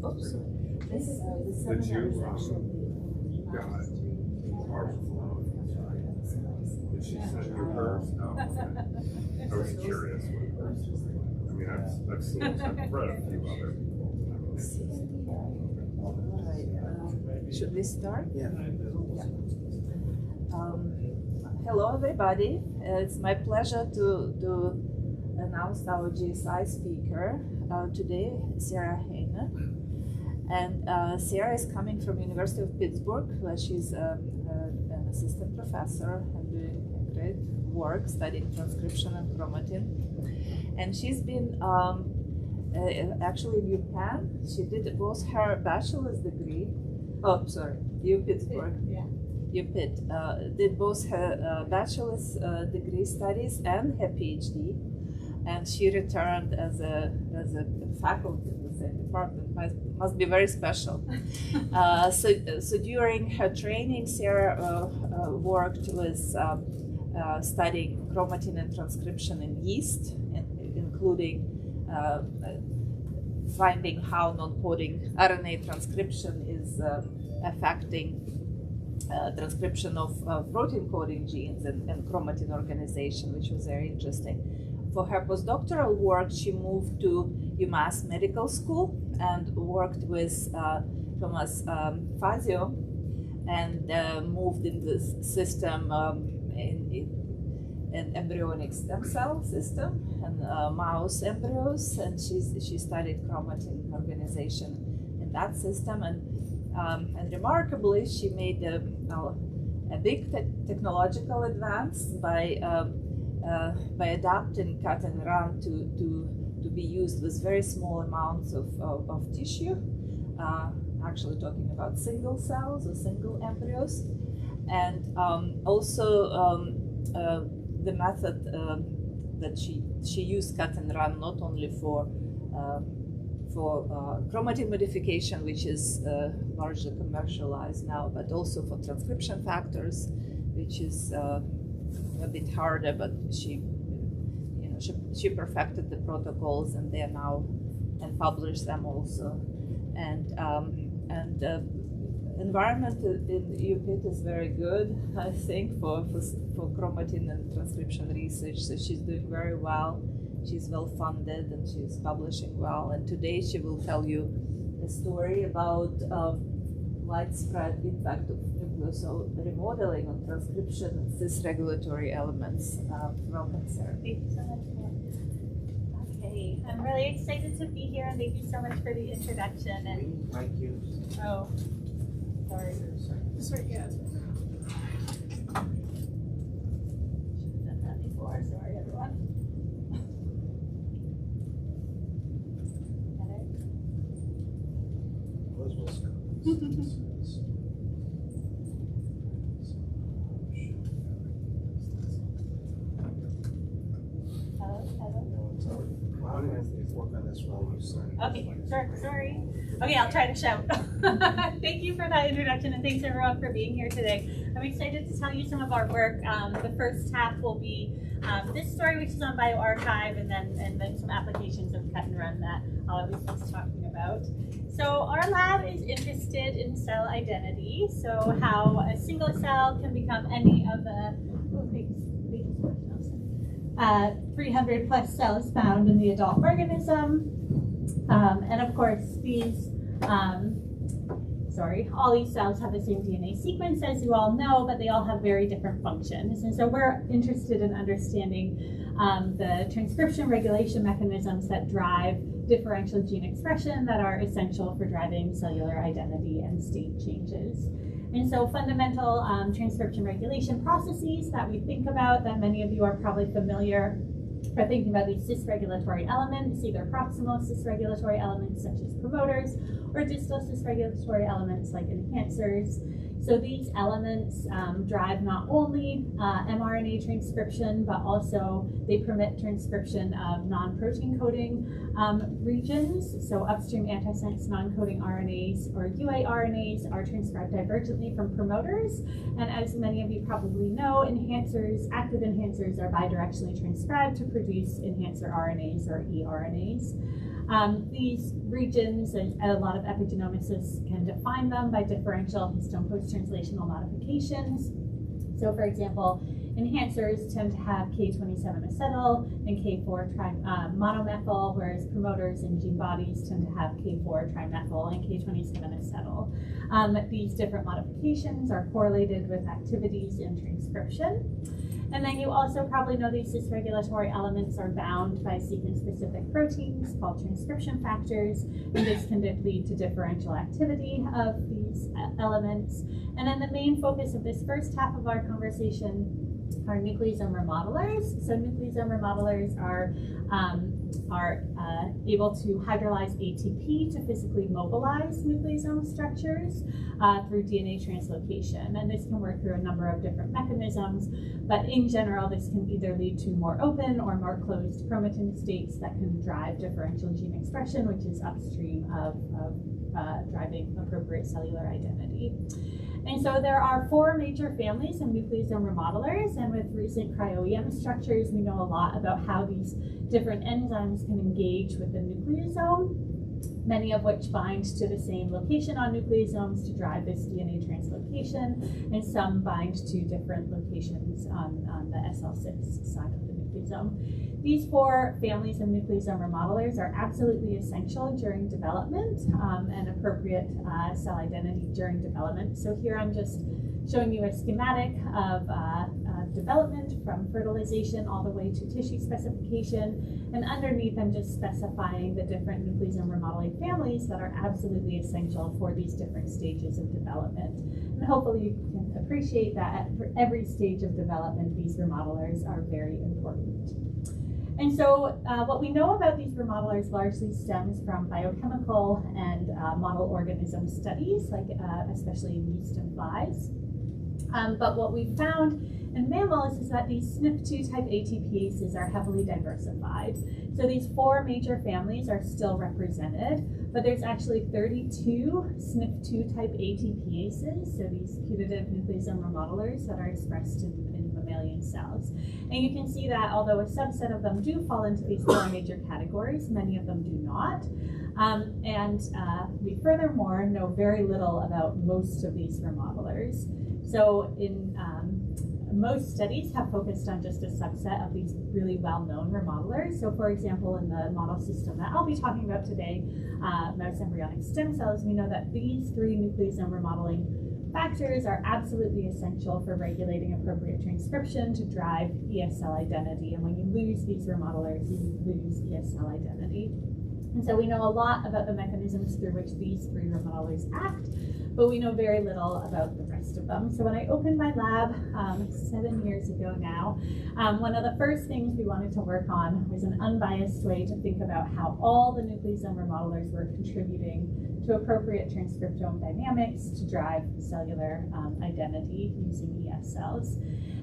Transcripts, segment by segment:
Oops. This seminar is actually. God, did she send you hers? No. I was curious. I mean, I've seen, I've read a few other. Should we start? Yeah. Hello, everybody. It's my pleasure to announce our GSI speaker today, Sarah Hainer. And Sarah is coming from University of Pittsburgh, where she's an assistant professor and doing great work studying transcription and chromatin. And she's been actually in UPenn. She did both her bachelor's degree. Oh, sorry, Pittsburgh. Yeah. UPitt did both her bachelor's degree studies and her PhD, and she returned as a faculty in the same department. Must be very special. So during her training, Sarah worked with studying chromatin and transcription in yeast, including finding how non-coding RNA transcription is affecting transcription of protein coding genes and chromatin organization, which was very interesting. For her postdoctoral work, she moved to UMass Medical School and worked with Thomas Fazio and moved in this system in embryonic stem cell system and mouse embryos, and she studied chromatin organization in that system, and remarkably, she made a big technological advance by adapting cut and run to be used with very small amounts of tissue, actually talking about single cells or single embryos, and also the method that she used cut and run not only for chromatin modification, which is largely commercialized now, but also for transcription factors, which is a bit harder, but she perfected the protocols, and they are now and published them also. And environment in UPitt is very good, I think, for chromatin and transcription research. So she's doing very well. She's well funded and she's publishing well. And today she will tell you a story about widespread impact of nucleosome remodeling on transcription and cis-regulatory elements. Welcome, Sarah. Thank you so much. Okay, I'm really excited to be here, and thank you so much for the introduction. And Thank you. oh, sorry. Sorry, yeah. Should have done that before. Sorry, everyone. Okay, sure, sorry. Okay, I'll try to shout. Thank you for that introduction, and thanks everyone for being here today. I'm excited to tell you some of our work. The first half will be this story, which is on bioRxiv, and then some applications of cut and run that I was just talking about. So our lab is interested in cell identity, so how a single cell can become any of the 300 plus cells found in the adult organism. And of course, all these cells have the same DNA sequence, as you all know, but they all have very different functions. And so we're interested in understanding the transcription regulation mechanisms that drive differential gene expression that are essential for driving cellular identity and state changes. And so fundamental transcription regulation processes that we think about, that many of you are probably familiar, are thinking about these cis-regulatory elements, either proximal cis-regulatory elements such as promoters, or distal cis-regulatory elements like enhancers. So these elements drive not only mRNA transcription, but also they permit transcription of non-protein coding regions. So upstream antisense non-coding RNAs or UARNAs are transcribed divergently from promoters. And as many of you probably know, enhancers, active enhancers, are bidirectionally transcribed to produce enhancer RNAs or eRNAs. These regions, and a lot of epigeneticists can define them by differential histone post-translational modifications. So for example, enhancers tend to have K27 acetyl and K4 monomethyl, whereas promoters and gene bodies tend to have K4 trimethyl and K27 acetyl. These different modifications are correlated with activities in transcription. And then you also probably know these cis-regulatory elements are bound by sequence-specific proteins called transcription factors, and this can lead to differential activity of these elements. And then the main focus of this first half of our conversation are nucleosome remodelers. So nucleosome remodelers are able to hydrolyze ATP to physically mobilize nucleosome structures through DNA translocation. And this can work through a number of different mechanisms, but in general, this can either lead to more open or more closed chromatin states that can drive differential gene expression, which is upstream of driving appropriate cellular identity. And so there are 4 major families of nucleosome remodelers, and with recent cryo-EM structures, we know a lot about how these different enzymes can engage with the nucleosome, many of which bind to the same location on nucleosomes to drive this DNA translocation, and some bind to different locations on the SL6 side of the nucleosome. These 4 families of nucleosome remodelers are absolutely essential during development and appropriate cell identity during development. So here I'm just showing you a schematic of development from fertilization all the way to tissue specification, and underneath I'm just specifying the different nucleosome remodeling families that are absolutely essential for these different stages of development. And hopefully you can appreciate that for every stage of development, these remodelers are very important. And so what we know about these remodelers largely stems from biochemical and model organism studies, like especially in yeast and flies. But what we found in mammals is that these SNP2 type ATPases are heavily diversified. So these 4 major families are still represented, but there's actually 32 SNP2 type ATPases, so these putative nucleosome remodelers that are expressed in mammalian cells. And you can see that although a subset of them do fall into these 4 major categories, many of them do not. We furthermore know very little about most of these remodelers. So most studies have focused on just a subset of these really well-known remodelers. So for example, in the model system that I'll be talking about today, mouse embryonic stem cells, we know that these 3 nucleosome remodeling factors are absolutely essential for regulating appropriate transcription to drive ESL identity. And when you lose these remodelers, you lose ESL identity. And so we know a lot about the mechanisms through which these 3 remodelers act, but we know very little about the rest of them. So when I opened my lab 7 years ago now, one of the first things we wanted to work on was an unbiased way to think about how all the nucleosome remodelers were contributing to appropriate transcriptome dynamics to drive cellular identity using ES cells.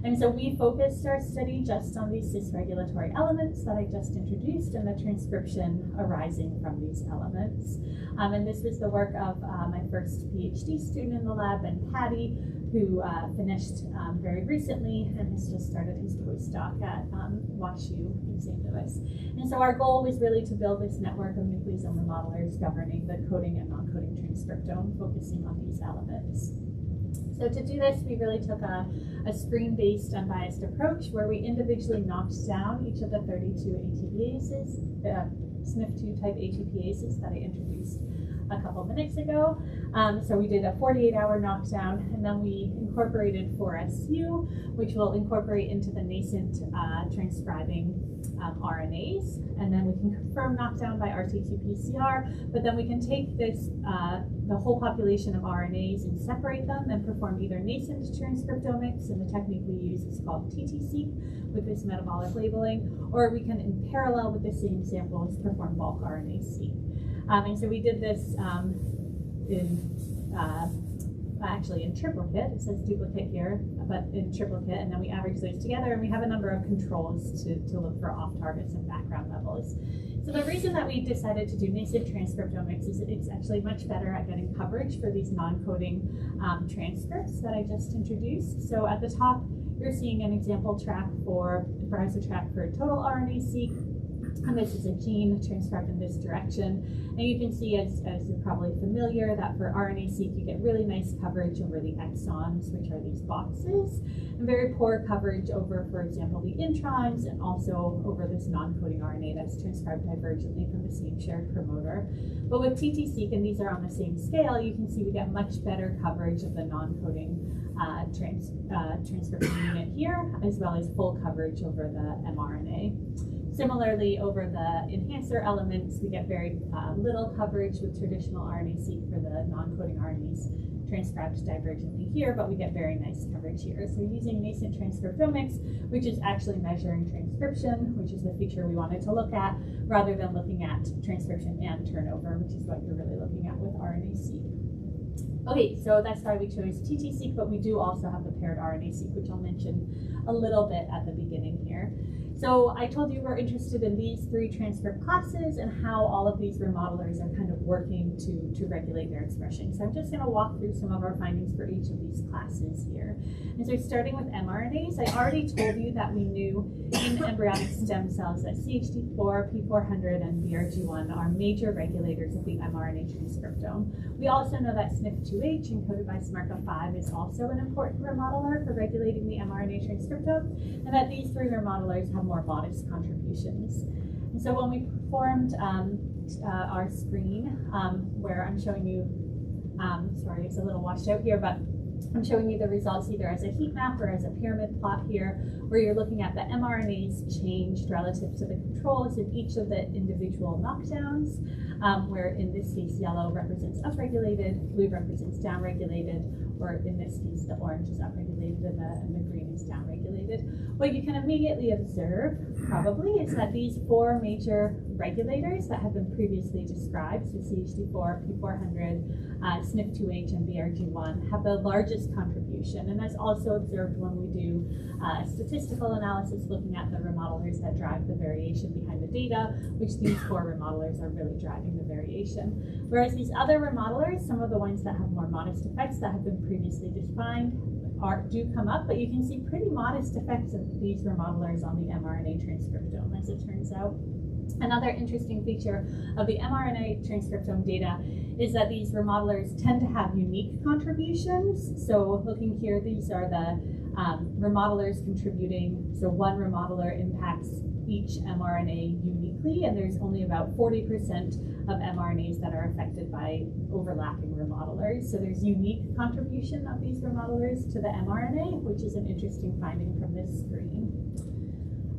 And so we focused our study just on these cis-regulatory elements that I just introduced and the transcription arising from these elements. And this was the work of my first PhD student in the lab, Ben Patty, who finished very recently and has just started his postdoc at WashU in St. Louis. And so our goal was really to build this network of nucleosome remodelers governing the coding and non-coding transcriptome, focusing on these elements. So to do this, we really took a screen-based unbiased approach where we individually knocked down each of the 32 ATPases, SNP2 type ATPases that I introduced a couple minutes ago. So we did a 48-hour knockdown, and then we incorporated 4SU, which will incorporate into the nascent transcribing RNAs, and then we can confirm knockdown by RT-qPCR, but then we can take this, the whole population of RNAs and separate them and perform either nascent transcriptomics, and the technique we use is called TT-seq with this metabolic labeling, or we can, in parallel with the same samples, perform bulk RNA-seq. And so we did this actually in triplicate. It says duplicate here, but in triplicate, and then we average those together, and we have a number of controls to look for off targets and background levels. So the reason that we decided to do nascent transcriptomics is it's actually much better at getting coverage for these non-coding transcripts that I just introduced. So at the top, you're seeing an example track for browser track for total RNA-seq. And this is a gene transcribed in this direction. And you can see, as you're probably familiar, that for RNA-seq you get really nice coverage over the exons, which are these boxes, and very poor coverage over, for example, the introns, and also over this non-coding RNA that's transcribed divergently from the same shared promoter. But with TT-seq, and these are on the same scale, you can see we get much better coverage of the non-coding transcription unit here, as well as full coverage over the mRNA. Similarly, over the enhancer elements, we get very little coverage with traditional RNA-seq for the non-coding RNAs transcribed divergently here, but we get very nice coverage here. So using nascent transcriptomics, which is actually measuring transcription, which is the feature we wanted to look at, rather than looking at transcription and turnover, which is what you're really looking at with RNA-seq. Okay, so that's why we chose TT-seq, but we do also have the paired RNA-seq, which I'll mention a little bit at the beginning here. So I told you we're interested in these three transcript classes and how all of these remodelers are kind of working to regulate their expression. So I'm just going to walk through some of our findings for each of these classes here. And so starting with mRNAs, I already told you that we knew in embryonic stem cells that CHD4, P400, and BRG1 are major regulators of the mRNA transcriptome. We also know that SNP2H, encoded by SMARCA5, is also an important remodeler for regulating the mRNA transcriptome, and that these three remodelers have more modest contributions. And so when we performed our screen, where I'm showing you, sorry, it's a little washed out here, but I'm showing you the results either as a heat map or as a pyramid plot here, where you're looking at the mRNAs changed relative to the controls in each of the individual knockdowns, where in this case yellow represents upregulated, blue represents downregulated, or in this case the orange is upregulated and the green is downregulated. What you can immediately observe, probably, is that these four major regulators that have been previously described, so CHD4, P400, SNP2H, and BRG1, have the largest contribution. And that's also observed when we do statistical analysis looking at the remodelers that drive the variation behind the data, which these four remodelers are really driving the variation. Whereas these other remodelers, some of the ones that have more modest effects that have been previously defined, do come up, but you can see pretty modest effects of these remodelers on the mRNA transcriptome, as it turns out. Another interesting feature of the mRNA transcriptome data is that these remodelers tend to have unique contributions. So looking here, these are the remodelers contributing. So one remodeler impacts each mRNA uniquely, and there's only about 40% of mRNAs that are affected by overlapping remodelers. So there's unique contribution of these remodelers to the mRNA, which is an interesting finding from this screen.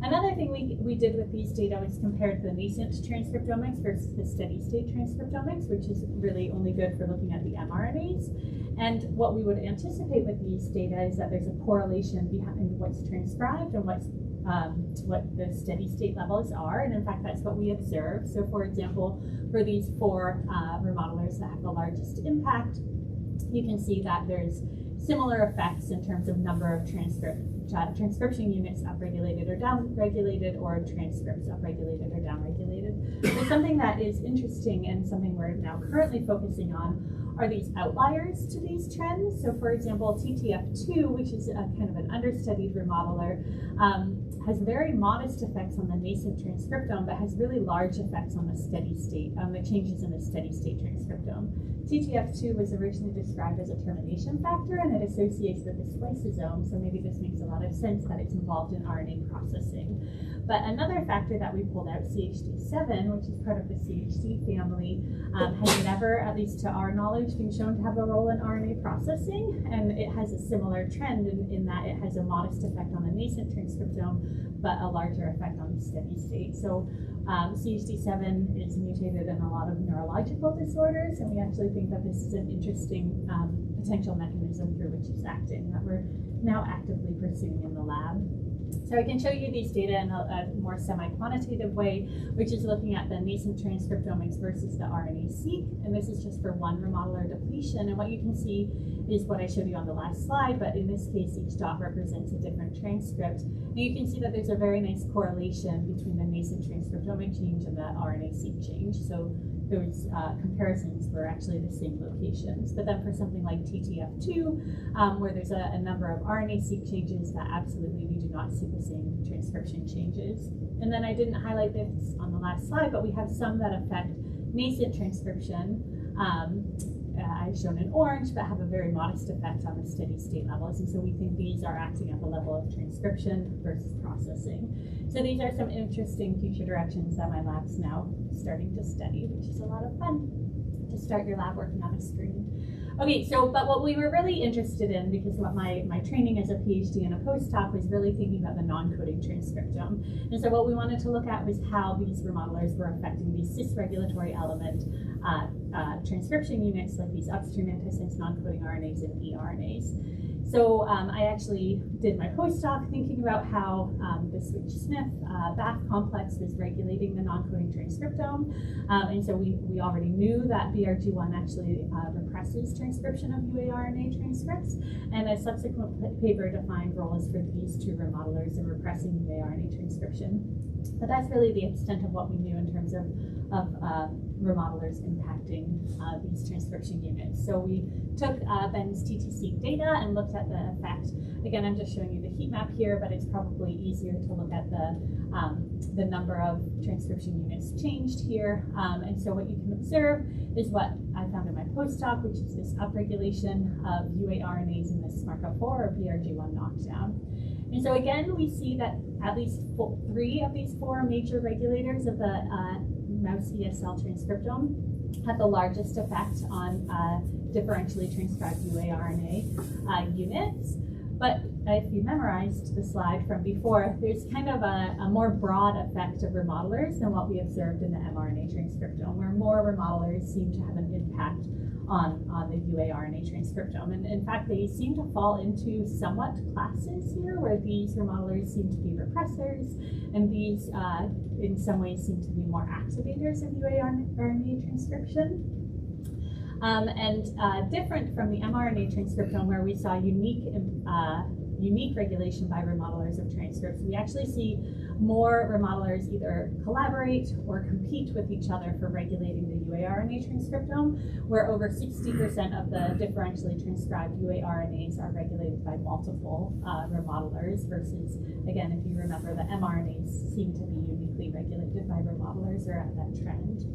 Another thing we did with these data was compared the nascent transcriptomics versus the steady state transcriptomics, which is really only good for looking at the mRNAs. And what we would anticipate with these data is that there's a correlation behind what's transcribed and what the steady state levels are. And in fact, that's what we observed. So for example, for these four remodelers that have the largest impact, you can see that there's similar effects in terms of number of transcription units upregulated or downregulated, or transcripts upregulated or downregulated. But something that is interesting and something we're now currently focusing on are these outliers to these trends. So for example, TTF2, which is a kind of an understudied remodeler, has very modest effects on the nascent transcriptome, but has really large effects on the steady state, the changes in the steady state transcriptome. TTF2 was originally described as a termination factor, and it associates with the spliceosome, so maybe this makes a lot of sense that it's involved in RNA processing. But another factor that we pulled out, CHD7, which is part of the CHD family, has never, at least to our knowledge, been shown to have a role in RNA processing, and it has a similar trend in that it has a modest effect on the nascent transcriptome, but a larger effect on the steady state. So CHD7 is mutated in a lot of neurological disorders, and we actually think that this is an interesting potential mechanism through which it's acting that we're now actively pursuing in the lab. So I can show you these data in a more semi-quantitative way, which is looking at the nascent transcriptomics versus the RNA-seq, and this is just for one remodeler depletion. And what you can see is what I showed you on the last slide, but in this case, each dot represents a different transcript. And you can see that there's a very nice correlation between the nascent transcriptomic change and the RNA-seq change. So those comparisons were actually the same locations. But then for something like TTF2, where there's a number of RNA-seq changes, that absolutely we do not see the same transcription changes. And then I didn't highlight this on the last slide, but we have some that affect nascent transcription, I've shown in orange, but have a very modest effect on the steady state levels. And so we think these are acting at the level of transcription versus processing. So these are some interesting future directions that my lab's now starting to study, which is a lot of fun to start your lab working on a screen. Okay, so, but what we were really interested in, because what my training as a PhD and a postdoc was really thinking about the non-coding transcriptome. And so what we wanted to look at was how these remodelers were affecting these cis-regulatory element transcription units, like these upstream antisense non-coding RNAs and eRNAs. So I actually did my postdoc thinking about how the switch-SNF BAF complex was regulating the non-coding transcriptome. And so we already knew that BRG1 actually represses transcription of UARNA transcripts. And a subsequent paper defined roles for these two remodelers in repressing UARNA transcription. But that's really the extent of what we knew in terms of remodelers impacting these transcription units. So we took Ben's TTC data and looked at the effect. Again, I'm just showing you the heat map here, but it's probably easier to look at the number of transcription units changed here. And so what you can observe is what I found in my postdoc, which is this upregulation of UARNAs in this SMARCA4 or BRG1 knockdown. And so again, we see that at least 3 of these 4 major regulators of the mouse ESL transcriptome had the largest effect on differentially transcribed UARNA units. But if you memorized the slide from before, there's kind of a more broad effect of remodelers than what we observed in the mRNA transcriptome, where more remodelers seem to have an impact on the UARNA transcriptome. And in fact, they seem to fall into somewhat classes here, where these remodelers seem to be repressors, and these in some ways seem to be more activators of UARNA transcription. Different from the mRNA transcriptome, where we saw unique regulation by remodelers of transcripts, we actually see more remodelers either collaborate or compete with each other for regulating the UARNA transcriptome, where over 60% of the differentially transcribed UARNAs are regulated by multiple remodelers versus, again, if you remember, the mRNAs seem to be uniquely regulated by remodelers, or at that trend.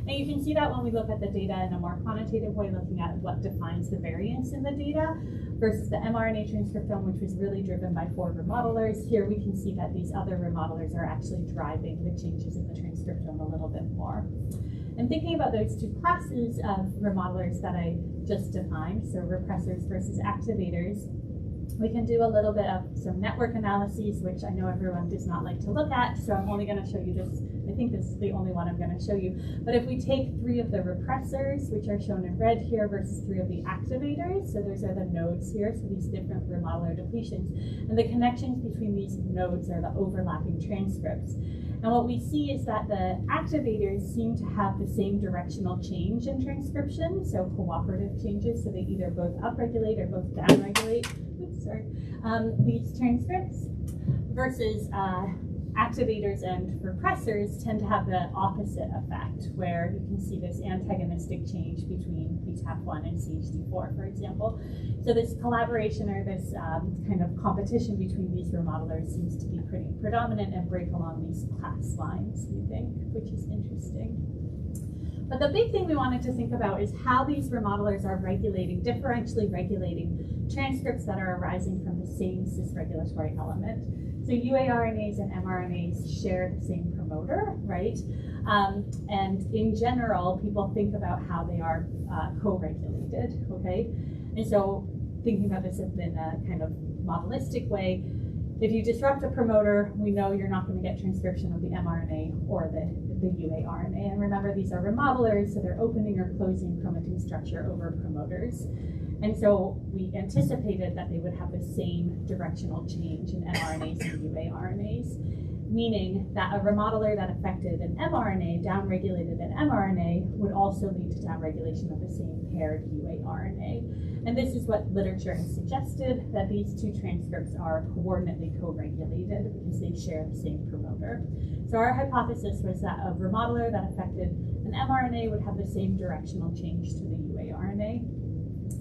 And you can see that when we look at the data in a more quantitative way, looking at what defines the variance in the data versus the mRNA transcriptome, which was really driven by 4 remodelers. Here we can see that these other remodelers are actually driving the changes in the transcriptome a little bit more. And thinking about those 2 classes of remodelers that I just defined, so repressors versus activators, we can do a little bit of some network analyses, which I know everyone does not like to look at, so I'm only going to show you this. I think this is the only one I'm going to show you. But if we take 3 of the repressors, which are shown in red here, versus 3 of the activators, so those are the nodes here, so these different remodeler depletions, and the connections between these nodes are the overlapping transcripts. And what we see is that the activators seem to have the same directional change in transcription, so cooperative changes, so they either both upregulate or both downregulate these transcripts, versus activators and repressors tend to have the opposite effect, where you can see this antagonistic change between BTAP1 and CHD4, for example. So this collaboration, or this kind of competition between these remodelers, seems to be pretty predominant and break along these class lines, we think, which is interesting. But the big thing we wanted to think about is how these remodelers are differentially regulating transcripts that are arising from the same cis-regulatory element. So UARNAs and mRNAs share the same promoter, right? And in general, people think about how they are co-regulated, okay? And so thinking about this in a kind of modelistic way, if you disrupt a promoter, we know you're not going to get transcription of the mRNA or the UARNA. And remember, these are remodelers, so they're opening or closing chromatin structure over promoters. And so we anticipated that they would have the same directional change in mRNAs and UARNAs. meaning that a remodeler that affected an mRNA downregulated an mRNA would also lead to downregulation of the same paired UARNA. And this is what literature has suggested, that these two transcripts are coordinately co-regulated because they share the same promoter. So our hypothesis was that a remodeler that affected an mRNA would have the same directional change to the UARNA.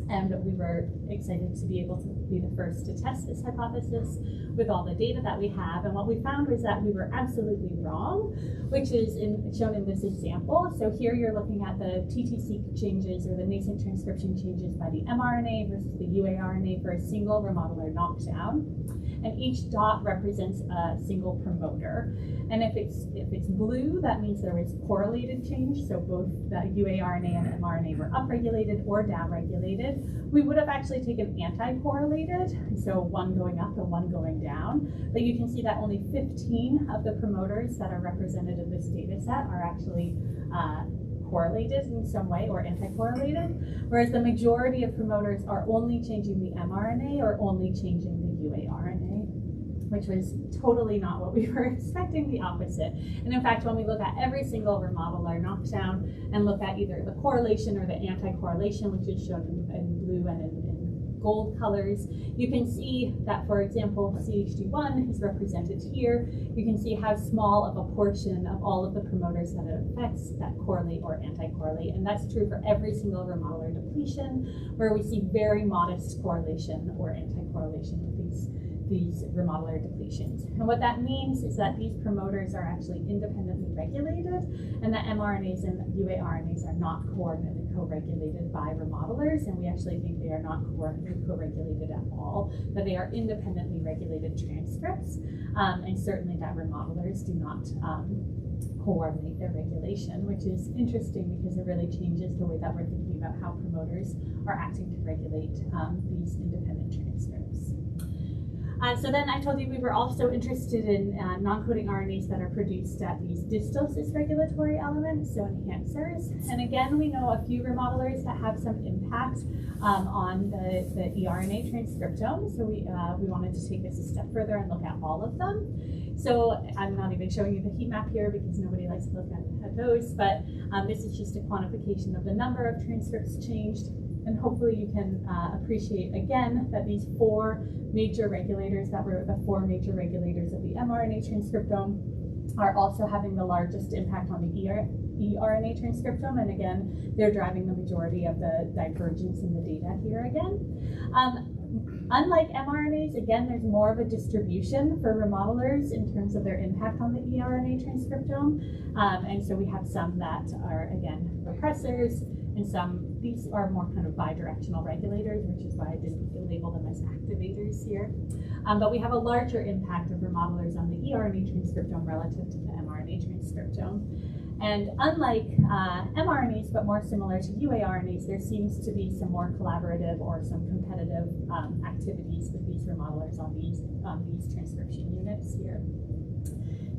And we were excited to be able to be the first to test this hypothesis with all the data that we have. And what we found was that we were absolutely wrong, which is shown in this example. So here you're looking at the TTC changes or the nascent transcription changes by the mRNA versus the UARNA for a single remodeler knockdown. And each dot represents a single promoter. And if it's blue, that means there was correlated change. So both the UARNA and mRNA were upregulated or downregulated. We would have actually taken anti-correlated, so one going up and one going down. But you can see that only 15 of the promoters that are represented in this data set are actually correlated in some way or anti-correlated, whereas the majority of promoters are only changing the mRNA or only changing the UARNA, which was totally not what we were expecting, the opposite. And in fact, when we look at every single remodeler knockdown and look at either the correlation or the anti-correlation, which is shown in blue and in gold colors, you can see that, for example, CHD1 is represented here. You can see how small of a portion of all of the promoters that it affects that correlate or anti-correlate. And that's true for every single remodeler depletion, where we see very modest correlation or anti-correlation with these remodeler depletions. And what that means is that these promoters are actually independently regulated, and the mRNAs and UARNAs are not coordinately co-regulated by remodelers, and we actually think they are not coordinately co-regulated at all, that they are independently regulated transcripts, and certainly that remodelers do not coordinate their regulation, which is interesting because it really changes the way that we're thinking about how promoters are acting to regulate these independent transcripts. So then I told you we were also interested in non-coding RNAs that are produced at these distal cisregulatory elements, so enhancers. And again, we know a few remodelers that have some impact on the eRNA transcriptome. So we wanted to take this a step further and look at all of them. So I'm not even showing you the heat map here because nobody likes to look at those, but this is just a quantification of the number of transcripts changed. And hopefully you can appreciate again that these four major regulators that were the four major regulators of the mRNA transcriptome are also having the largest impact on the eRNA transcriptome. And again, they're driving the majority of the divergence in the data here again. Unlike mRNAs, again, there's more of a distribution for remodelers in terms of their impact on the eRNA transcriptome. And so we have some that are, again, repressors, and some, these are more kind of bidirectional regulators, which is why I didn't label them as activators here. But we have a larger impact of remodelers on the eRNA transcriptome relative to the mRNA transcriptome. And unlike mRNAs, but more similar to UARNAs, there seems to be some more collaborative or some competitive activities with these remodelers on these transcription units here.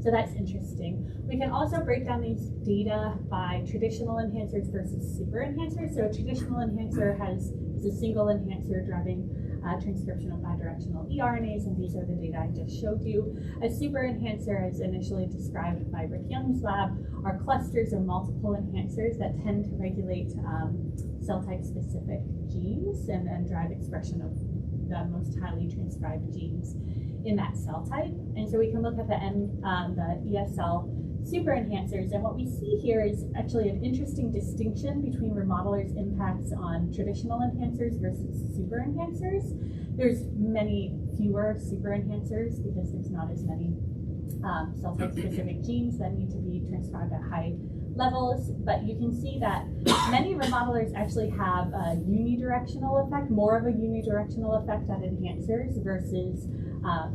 So that's interesting. We can also break down these data by traditional enhancers versus super enhancers. So a traditional enhancer is a single enhancer driving transcription of bidirectional eRNAs, and these are the data I just showed you. A super enhancer, as initially described by Rick Young's lab, are clusters of multiple enhancers that tend to regulate cell type specific genes and drive expression of the most highly transcribed genes in that cell type. And so we can look at the ESL super enhancers, and what we see here is actually an interesting distinction between remodelers' impacts on traditional enhancers versus super enhancers. There's many fewer super enhancers because there's not as many cell type specific genes that need to be transcribed at high levels, but you can see that many remodelers actually have a unidirectional effect, more of a unidirectional effect at enhancers versus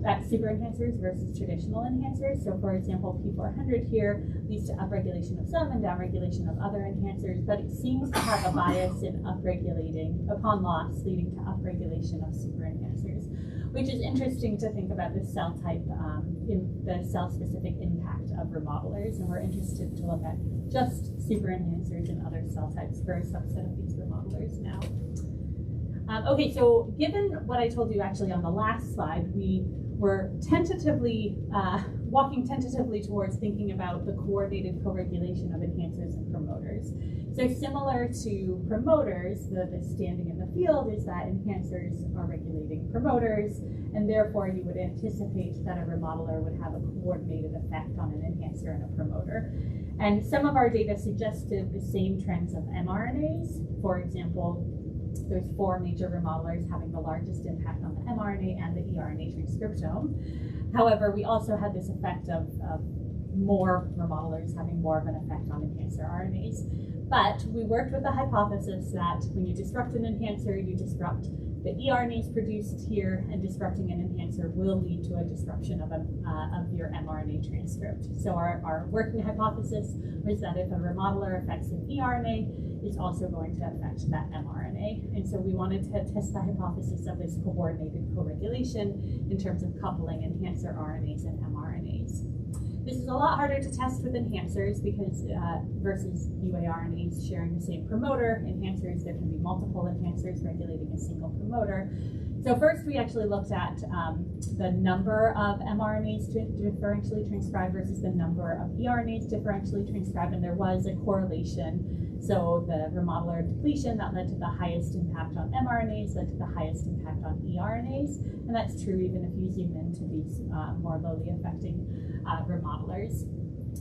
at super enhancers versus traditional enhancers. So for example, P400 here leads to upregulation of some and downregulation of other enhancers, but it seems to have a bias in upregulating upon loss, leading to upregulation of super enhancers, which is interesting to think about the cell type, in the cell-specific impact of remodelers, and we're interested to look at just super enhancers and other cell types for a subset of these remodelers now. Okay, so given what I told you actually on the last slide, we were tentatively walking tentatively towards thinking about the coordinated co-regulation of enhancers and promoters. So similar to promoters, the standing in the field is that enhancers are regulating promoters, and therefore you would anticipate that a remodeler would have a coordinated effect on an enhancer and a promoter. And some of our data suggested the same trends of mRNAs. For example, there's 4 major remodelers having the largest impact on the mRNA and the eRNA transcriptome. However, we also had this effect of more remodelers having more of an effect on enhancer RNAs. But we worked with the hypothesis that when you disrupt an enhancer, you disrupt the eRNAs produced here, and disrupting an enhancer will lead to a disruption of your mRNA transcript. So our working hypothesis was that if a remodeler affects an eRNA, it's also going to affect that mRNA. And so we wanted to test the hypothesis of this coordinated co-regulation in terms of coupling enhancer RNAs and mRNAs. This is a lot harder to test with enhancers because versus UARNAs sharing the same promoter. Enhancers, there can be multiple enhancers regulating a single promoter. So first we actually looked at the number of mRNAs differentially transcribed versus the number of eRNAs differentially transcribed, and there was a correlation. So the remodeler depletion that led to the highest impact on mRNAs led to the highest impact on eRNAs, and that's true even if you zoom into these more lowly affecting remodelers.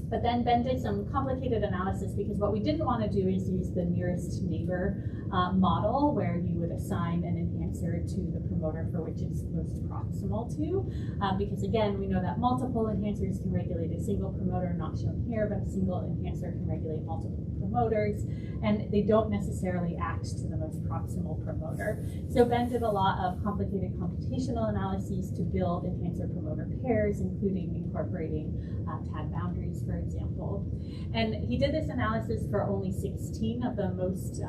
But then Ben did some complicated analysis because what we didn't want to do is use the nearest neighbor model where you would assign an enhancer to the promoter for which it's most proximal to. Because again, we know that multiple enhancers can regulate a single promoter, not shown here, but a single enhancer can regulate multiple promoters, and they don't necessarily act to the most proximal promoter. So Ben did a lot of complicated computational analyses to build enhancer-promoter pairs, including incorporating tag boundaries, for example. And he did this analysis for only 16 of the most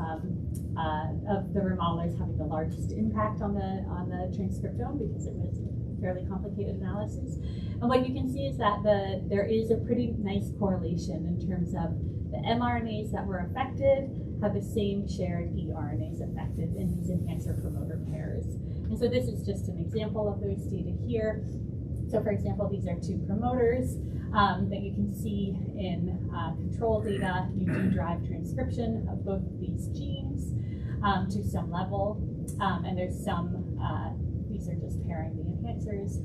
of the remodelers having the largest impact on the transcriptome, because it was a fairly complicated analysis. And what you can see is that there is a pretty nice correlation in terms of the mRNAs that were affected have the same shared eRNAs affected in these enhancer-promoter pairs. And so this is just an example of those data here. So for example, these are 2 promoters that you can see in control data. You do drive transcription of both of these genes to some level. And there's some, these are just pairing the enhancers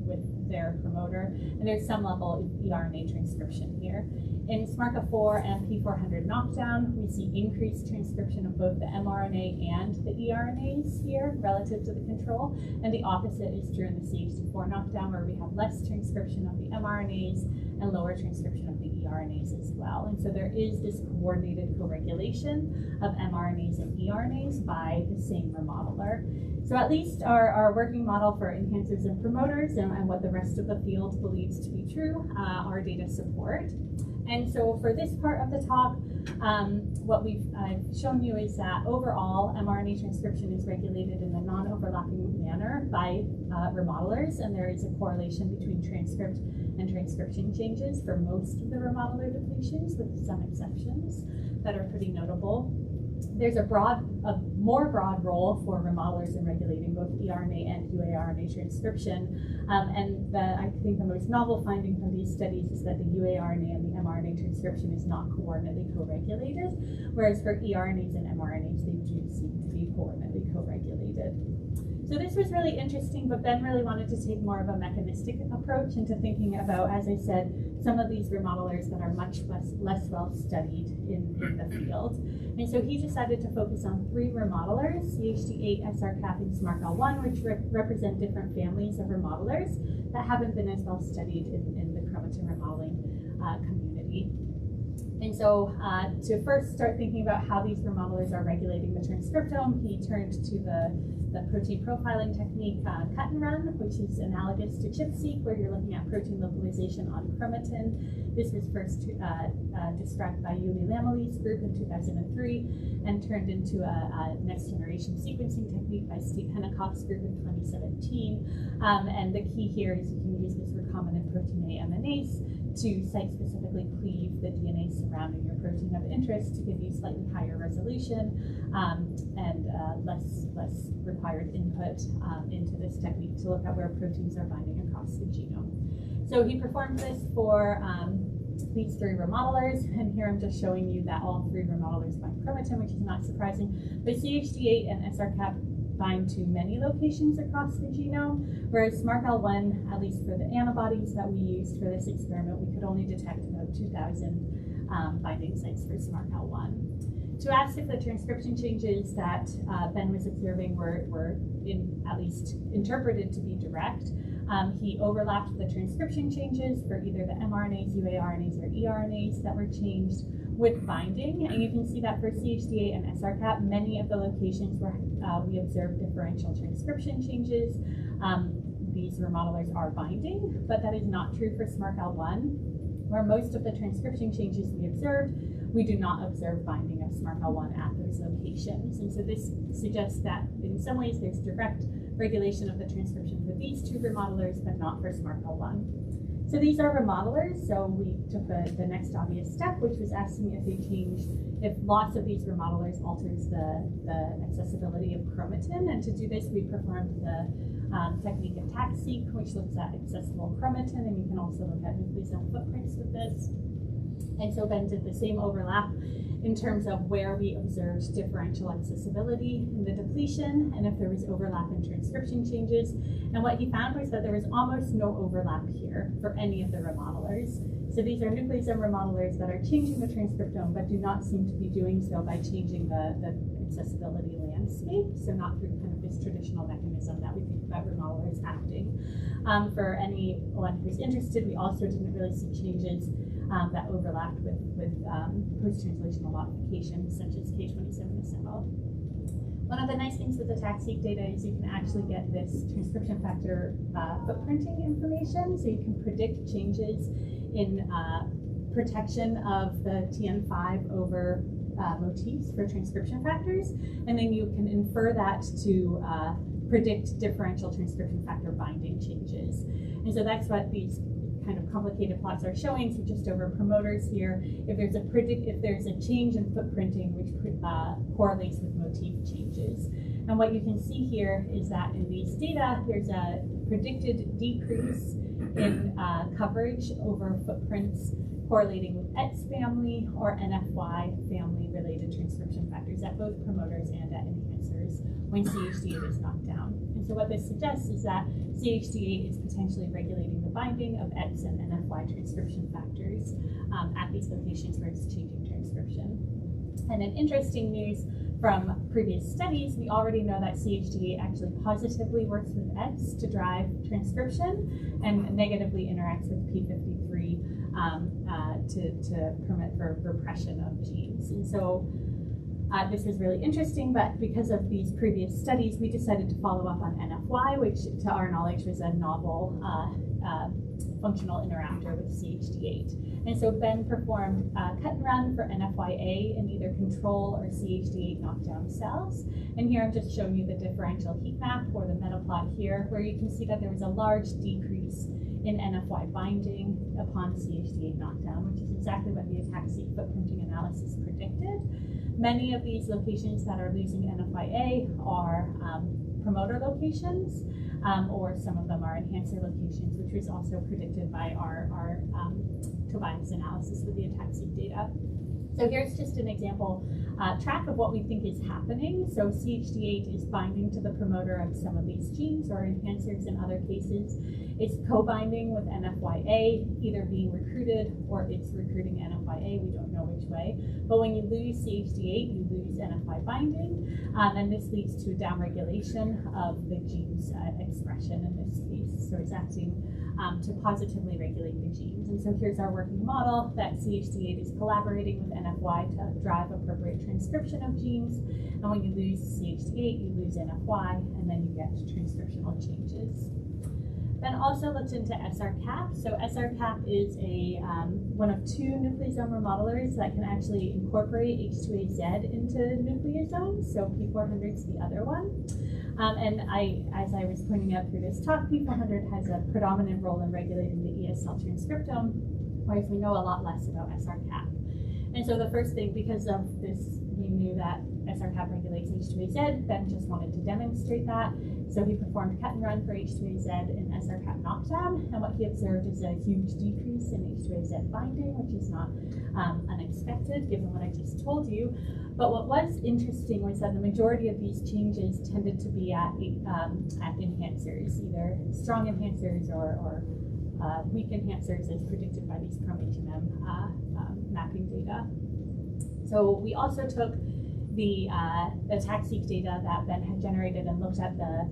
with their promoter. And there's some level of eRNA transcription here. In SMARCA4 and P400 knockdown, we see increased transcription of both the mRNA and the eRNAs here relative to the control. And the opposite is true in the CH4 knockdown, where we have less transcription of the mRNAs and lower transcription of the eRNAs as well. And so there is this coordinated co-regulation of mRNAs and eRNAs by the same remodeler. So at least our working model for enhancers and promoters and what the rest of the field believes to be true, our data support. And so for this part of the talk, what I've shown you is that overall mRNA transcription is regulated in a non-overlapping manner by remodelers, and there is a correlation between transcript and transcription changes for most of the remodeler depletions, with some exceptions that are pretty notable. There's a more broad role for remodelers in regulating both eRNA and UARNA transcription. And I think the most novel finding from these studies is that the UARNA and the mRNA transcription is not coordinately co-regulated, whereas for eRNAs and mRNAs, they do seem to be coordinately co-regulated. So this was really interesting, but Ben really wanted to take more of a mechanistic approach into thinking about, as I said, some of these remodelers that are much less well studied in the field. And so he decided to focus on 3 remodelers, CHD8, SRCAP, and SMARCA1, which represent different families of remodelers that haven't been as well studied in the chromatin remodeling community. And so to first start thinking about how these remodelers are regulating the transcriptome, he turned to the protein profiling technique cut and run, which is analogous to ChIP-seq, where you're looking at protein localization on chromatin. This was first described by Yuli Lamely's group in 2003 and turned into a next generation sequencing technique by Steve Hennicott's group in 2017. And the key here is you can use this recombinant protein A MNase to site-specifically cleave the DNA surrounding your protein of interest to give you slightly higher resolution and less required input into this technique to look at where proteins are binding across the genome. So he performed this for these 3 remodelers, and here I'm just showing you that all 3 remodelers bind chromatin, which is not surprising. But CHD8 and SRCAP bind to many locations across the genome, whereas SMARCAL1, at least for the antibodies that we used for this experiment, we could only detect about 2,000 binding sites for SMARCAL1. To ask if the transcription changes that Ben was observing were at least interpreted to be direct, he overlapped the transcription changes for either the mRNAs, UARNAs, or eRNAs that were changed with binding. And you can see that for CHD8 and SRCAP, many of the locations where we observed differential transcription changes, these remodelers are binding, but that is not true for SMARCAL1, where most of the transcription changes we observed, we do not observe binding of SMARCAL1 at those locations. And so this suggests that in some ways there's direct regulation of the transcription for these 2 remodelers, but not for SMARCAL1. So these are remodelers, so we took the next obvious step, which was asking if loss of these remodelers alters the accessibility of chromatin. And to do this, we performed the technique of TAC-seq, which looks at accessible chromatin, and you can also look at nucleosome footprints with this. And so Ben did the same overlap in terms of where we observed differential accessibility in the depletion and if there was overlap in transcription changes. And what he found was that there was almost no overlap here for any of the remodelers. So these are nucleosome remodelers that are changing the transcriptome but do not seem to be doing so by changing the accessibility landscape, so not through kind of this traditional mechanism that we think about remodelers acting. For anyone who's interested, we also didn't really see changes that overlapped with post-translational modifications such as K27SML. One of the nice things with the TAC-seq data is you can actually get this transcription factor footprinting information, so you can predict changes in protection of the TN5 over motifs for transcription factors, and then you can infer that to predict differential transcription factor binding changes. And so that's what these kind of complicated plots are showing. So just over promoters here, if there's a change in footprinting which correlates with motif changes. And what you can see here is that in these data, there's a predicted decrease in coverage over footprints correlating with ETS family or NFY family related transcription factors at both promoters and at enhancers when CHD8 is knocked down. And so what this suggests is that CHD8 is potentially regulating the binding of ETS and NFY transcription factors at these locations where it's changing transcription. And in interesting news from previous studies, we already know that CHD8 actually positively works with ETS to drive transcription and negatively interacts with P53 to permit for repression of genes. And so this is really interesting, but because of these previous studies, we decided to follow up on NFY, which to our knowledge was a novel functional interactor with CHD8. And so Ben performed cut and run for NFYA in either control or CHD8 knockdown cells. And here I'm just showing you the differential heat map or the meta plot here, where you can see that there was a large decrease in NFY binding upon CHD8 knockdown, which is exactly what the ATAC-seq footprinting analysis predicted. Many of these locations that are losing NFYA are promoter locations, or some of them are enhancer locations, which was also predicted by our Tobias analysis with the ATAC-seq data. So here's just an example track of what we think is happening. So CHD8 is binding to the promoter of some of these genes or enhancers in other cases. It's co-binding with NFYA, either being recruited or it's recruiting NFYA, we don't know which way. But when you lose CHD8, you lose NFY binding, and this leads to a downregulation of the gene's expression in this case. So it's acting to positively regulate the genes. And so here's our working model that CHD8 is collaborating with NFY to drive appropriate transcription of genes. And when you lose CHD8, you lose NFY, and then you get transcriptional changes. Ben also looked into SRCAP. So SRCAP is one of 2 nucleosome remodelers that can actually incorporate H2AZ into nucleosomes. So P400 is the other one. And as I was pointing out through this talk, P400 has a predominant role in regulating the ESL transcriptome, whereas we know a lot less about SRCAP. And so the first thing, because of this he knew that SRCAP regulates H2AZ. Ben just wanted to demonstrate that. So he performed cut and run for H2AZ in SRCAP knockdown. And what he observed is a huge decrease in H2AZ binding, which is not unexpected given what I just told you. But what was interesting was that the majority of these changes tended to be at enhancers, either strong enhancers or weak enhancers as predicted by these Chrome-HMM mapping data. So we also took the TAC-seq data that Ben had generated and looked at the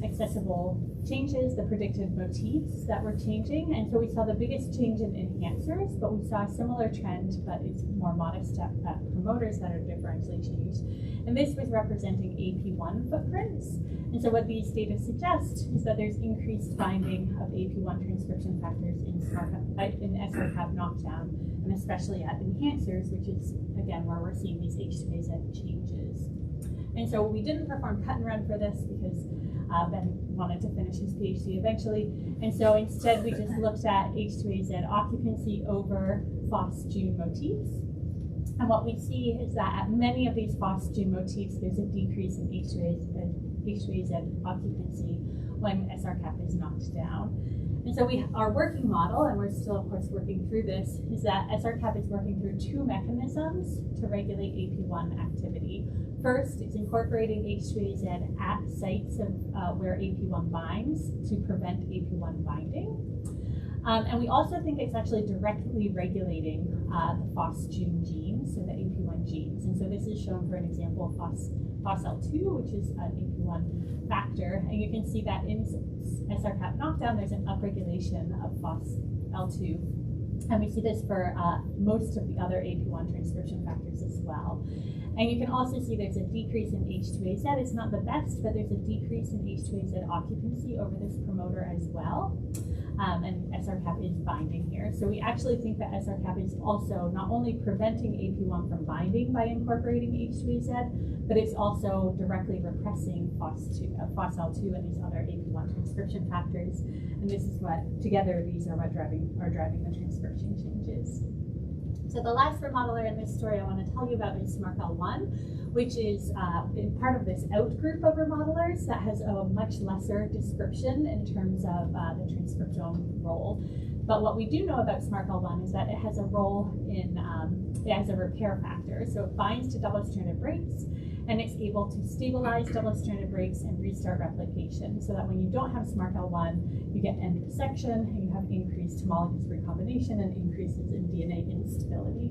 accessible changes, the predicted motifs that were changing. And so we saw the biggest change in enhancers, but we saw a similar trend, but it's more modest at promoters that are differentially changed. And this was representing AP1 footprints. And so what these data suggest is that there's increased binding of AP1 transcription factors in SRCAP knockdown, and especially at enhancers, which is, again, where we're seeing these H2AZ changes. And so we didn't perform cut and run for this because Ben wanted to finish his PhD eventually. And so instead we just looked at H2AZ occupancy over FOSS-June motifs. And what we see is that at many of these FOSS-June motifs, there's a decrease in H2AZ occupancy when SRCAP is knocked down. And so our working model, and we're still of course working through this, is that SRCAP is working through two mechanisms to regulate AP1 activity. First, it's incorporating H2AZ at sites of where AP1 binds to prevent AP1 binding. And we also think it's actually directly regulating the FOSS-June genes, so the AP1 genes. And so this is shown for an example of FOSS-L2, which is an AP1 factor. And you can see that in SRCAP knockdown, there's an upregulation of FOSS-L2. And we see this for most of the other AP1 transcription factors as well. And you can also see there's a decrease in H2AZ. It's not the best, but there's a decrease in H2AZ occupancy over this promoter as well. And SRCAP is binding here. So we actually think that SRCAP is also not only preventing AP1 from binding by incorporating H2AZ, but it's also directly repressing FOSS-L2 and these other AP1 transcription factors. And this is what, together, these are what driving the transcription changes. So the last remodeler in this story I want to tell you about is SMARCL1, which is part of this out group of remodelers that has a much lesser description in terms of the transcriptome role. But what we do know about SMARCL1 is that it has a role in, it has a repair factor. So it binds to double-stranded breaks, and it's able to stabilize double-stranded breaks and restart replication, so that when you don't have SMARCL1, you get end resection, and you have increased homologous recombination and increases in DNA instability.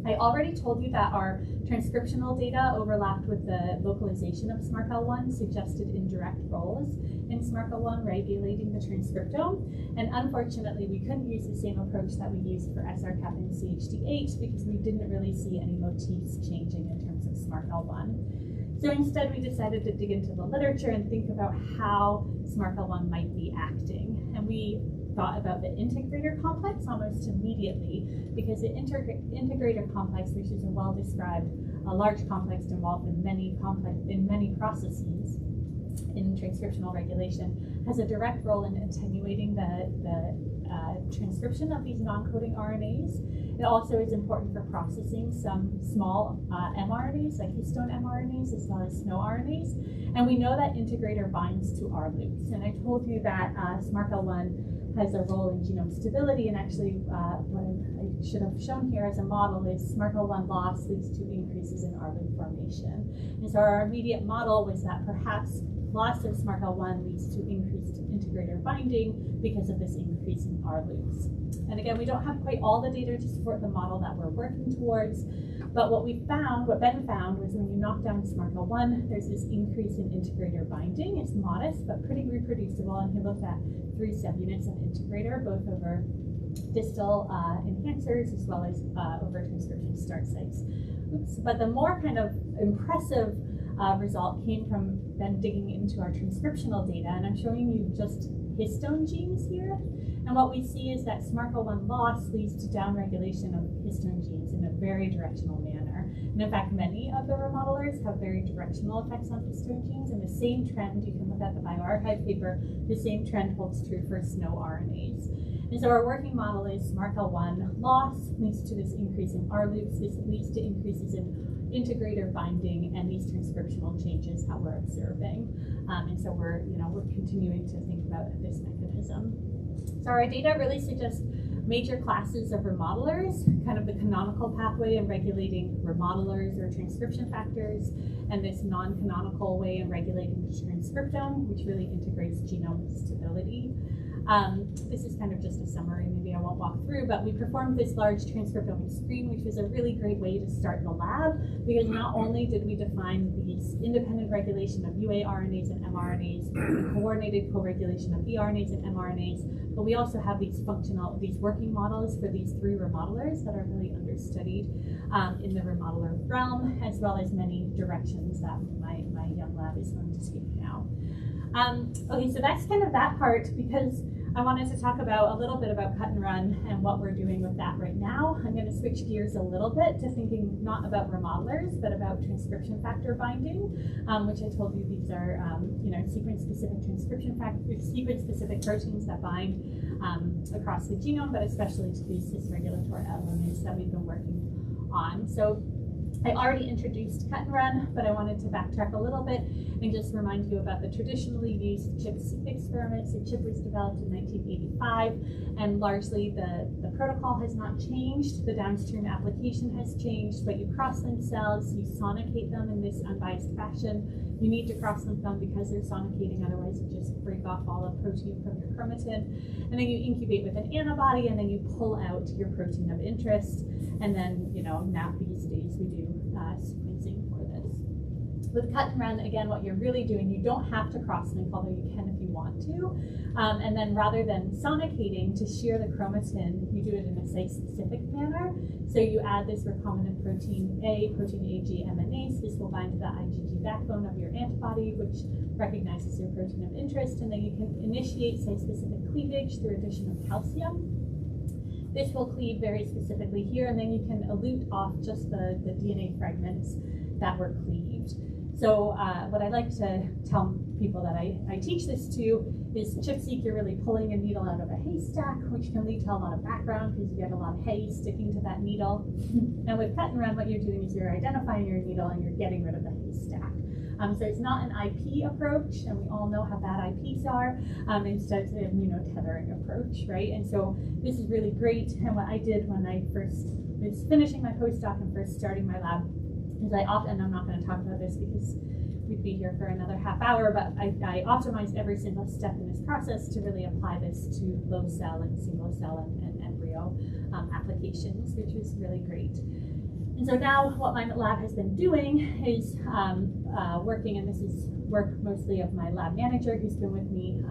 I already told you that our transcriptional data overlapped with the localization of SMARCL1, suggested indirect roles in SMARCL1 regulating the transcriptome. And unfortunately, we couldn't use the same approach that we used for SRCAP and CHD8 because we didn't really see any motifs changing in terms of SMARCL1. So instead, we decided to dig into the literature and think about how SMARCL1 might be acting. And we thought about the integrator complex almost immediately, because the integrator complex, which is a well-described, large complex involved in many processes in transcriptional regulation, has a direct role in attenuating the transcription of these non-coding RNAs. It also is important for processing some small mRNAs, like histone mRNAs, as well as SNO RNAs. And we know that integrator binds to R loops. And I told you that SMARCL1 has a role in genome stability, and actually what I should have shown here as a model is SMARCL1 loss leads to increases in R loop formation. And so our immediate model was that perhaps loss of SMARCL1 leads to increased integrator binding because of this increase in R loops. And again, we don't have quite all the data to support the model that we're working towards, but what Ben found was when you knock down SMARCL1, there's this increase in integrator binding. It's modest, but pretty reproducible, and he looked at 3 subunits of integrator, both over distal enhancers as well as over transcription start sites. Oops. But the more kind of impressive result came from then digging into our transcriptional data, and I'm showing you just histone genes here. And what we see is that SMARCL1 loss leads to downregulation of histone genes in a very directional manner. And in fact, many of the remodelers have very directional effects on histone genes, and the same trend, you can look at the bioRxiv paper, the same trend holds true for SNO RNAs. And so our working model is SMARCL1 loss leads to this increase in R loops. This leads to increases in integrator binding and these transcriptional changes that we're observing. And so we're continuing to think about this mechanism. So our data really suggest major classes of remodelers, kind of the canonical pathway in regulating remodelers or transcription factors, and this non-canonical way in regulating the transcriptome, which really integrates genome stability. This is kind of just a summary, maybe I won't walk through, but we performed this large transcriptomic screen, which was a really great way to start the lab, because not only did we define these independent regulation of UARNAs and mRNAs, coordinated co-regulation of eRNAs and mRNAs, but we also have these working models for these 3 remodelers that are really understudied in the remodeler realm, as well as many directions that my young lab is going to take now. Okay, so that's kind of that part, because I wanted to talk about a little bit about cut and run and what we're doing with that right now. I'm going to switch gears a little bit to thinking not about remodelers, but about transcription factor binding, which I told you these are sequence-specific transcription factors, sequence-specific proteins that bind across the genome, but especially to these cis-regulatory elements that we've been working on. So I already introduced cut and run, but I wanted to backtrack a little bit and just remind you about the traditionally used ChIP-seq experiments. So ChIP was developed in 1985, and largely the protocol has not changed. The downstream application has changed, but you cross-link cells, you sonicate them in this unbiased fashion. You need to cross-link them because they're sonicating, otherwise you just break off all the protein from your chromatin. And then you incubate with an antibody, and then you pull out your protein of interest. And then, now these days we do sequencing for this. With cut and run, again, what you're really doing, you don't have to cross-link, although you can if you want to. And then rather than sonicating to shear the chromatin, you do it in a site-specific manner. So you add this recombinant protein A, protein AG MNase. This will bind to the IgG backbone of your antibody, which recognizes your protein of interest. And then you can initiate site-specific cleavage through addition of calcium. This will cleave very specifically here, and then you can elute off just the DNA fragments that were cleaved. So what I like to tell people that I teach this to is ChIP-seq, you're really pulling a needle out of a haystack, which can lead to a lot of background because you get a lot of hay sticking to that needle. And with cut and run, what you're doing is you're identifying your needle and you're getting rid of the haystack. So it's not an IP approach, and we all know how bad IPs are. Instead, it's an immunotethering approach, right? And so this is really great. And what I did when I first was finishing my postdoc and first starting my lab is and I'm not going to talk about this because we'd be here for another half hour, but I optimized every single step in this process to really apply this to low cell and single cell and embryo applications, which was really great. And so now what my lab has been doing is working, and this is work mostly of my lab manager who's been with me